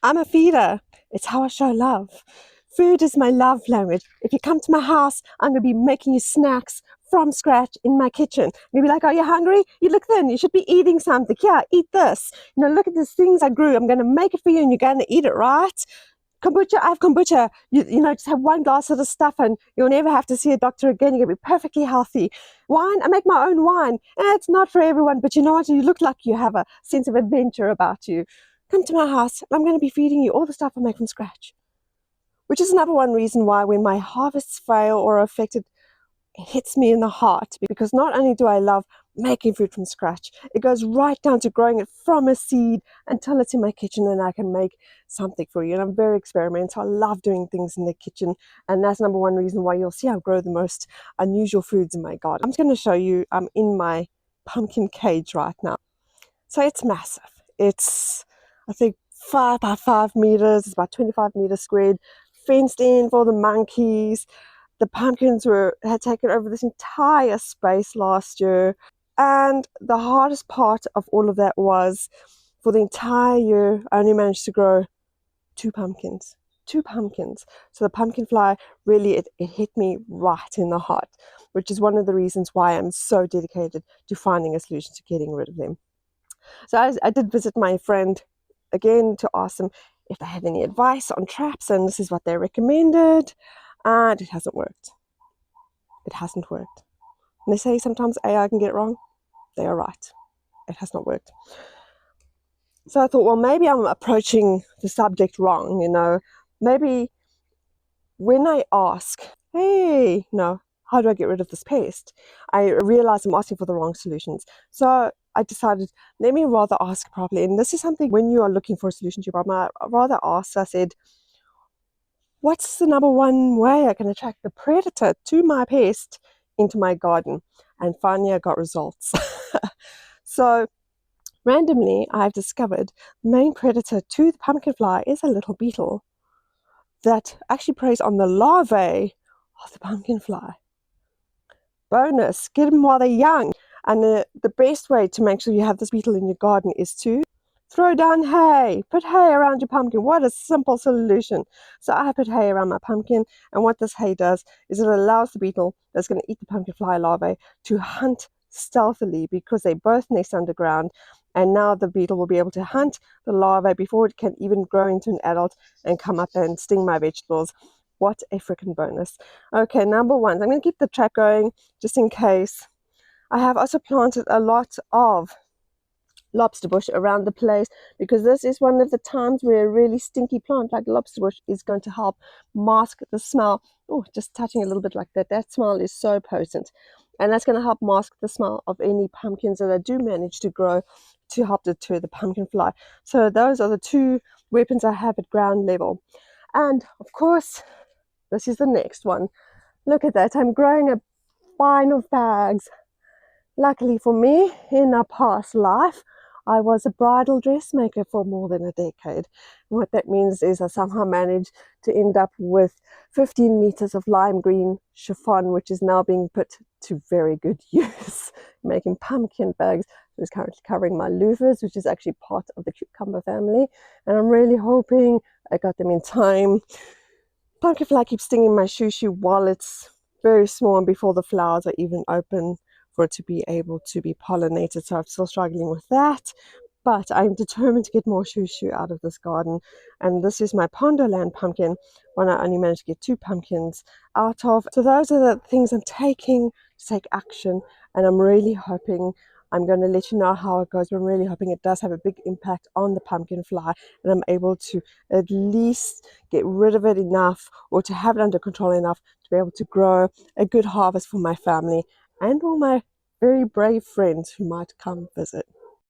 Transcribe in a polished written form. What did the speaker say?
I'm a feeder. It's how I show love. Food is my love language. If you come to my house, I'm going to be making you snacks from scratch in my kitchen. You'll be like, are you hungry? You look thin. You should be eating something. Yeah, eat this. Look at these things I grew. I'm going to make it for you and you're going to eat it, right? Kombucha, I have kombucha. Just have one glass of the stuff and you'll never have to see a doctor again. You're going to be perfectly healthy. Wine, I make my own wine. And it's not for everyone, but you know what? You look like you have a sense of adventure about you. Come to my house. I'm going to be feeding you all the stuff I make from scratch. Which is another one reason why when my harvests fail or are affected, it hits me in the heart. Because not only do I love making food from scratch, it goes right down to growing it from a seed until it's in my kitchen and I can make something for you. And I'm very experimental. I love doing things in the kitchen. And that's number one reason why you'll see I grow the most unusual foods in my garden. I'm just going to show you, I'm in my pumpkin cage right now. So it's massive. It's, I think, 5 by 5 meters. It's about 25 meters squared, fenced in for the monkeys. The pumpkins had taken over this entire space last year. And the hardest part of all of that was, for the entire year, I only managed to grow 2 pumpkins. 2 pumpkins. So the pumpkin fly really, it hit me right in the heart, which is one of the reasons why I'm so dedicated to finding a solution to getting rid of them. So I did visit my friend again to ask them if they had any advice on traps, and this is what they recommended, and it hasn't worked. It hasn't worked. And they say sometimes AI can get it wrong. They are right. It has not worked. So I thought, well, maybe I'm approaching the subject wrong, Maybe when I ask, hey, how do I get rid of this pest? I realize I'm asking for the wrong solutions. So I decided, let me rather ask properly. And this is something when you are looking for a solution to your problem, I rather ask, I said, what's the number one way I can attract the predator to my pest into my garden? And finally, I got results. So randomly, I've discovered the main predator to the pumpkin fly is a little beetle that actually preys on the larvae of the pumpkin fly. Bonus, get them while they're young. And the best way to make sure you have this beetle in your garden is to throw down hay. Put hay around your pumpkin. What a simple solution. So I put hay around my pumpkin, and what this hay does is it allows the beetle that's going to eat the pumpkin fly larvae to hunt stealthily, because they both nest underground, and now the beetle will be able to hunt the larvae before it can even grow into an adult and come up and sting my vegetables. What a freaking bonus. Okay, number one, I'm going to keep the trap going just in case. I have also planted a lot of lobster bush around the place, because this is one of the times where a really stinky plant like lobster bush is going to help mask the smell. Oh, just touching a little bit like that. That smell is so potent. And that's going to help mask the smell of any pumpkins that I do manage to grow to help deter the pumpkin fly. So those are the 2 weapons I have at ground level. And of course, this is the next one. Look at that. I'm growing a vine of bags. Luckily for me, in a past life, I was a bridal dressmaker for more than a decade. And what that means is I somehow managed to end up with 15 meters of lime green chiffon, which is now being put to very good use, making pumpkin bags. It's currently covering my loofahs, which is actually part of the cucumber family. And I'm really hoping I got them in time. Pumpkin fly keeps stinging my shoo while it's very small and before the flowers are even open for it to be able to be pollinated. So I'm still struggling with that, but I'm determined to get more shoo out of this garden. And this is my Ponderland pumpkin, one I only managed to get 2 pumpkins out of. So those are the things I'm taking to take action, and I'm really hoping, I'm going to let you know how it goes, but I'm really hoping it does have a big impact on the pumpkin fly, and I'm able to at least get rid of it enough, or to have it under control enough to be able to grow a good harvest for my family and all my very brave friends who might come visit.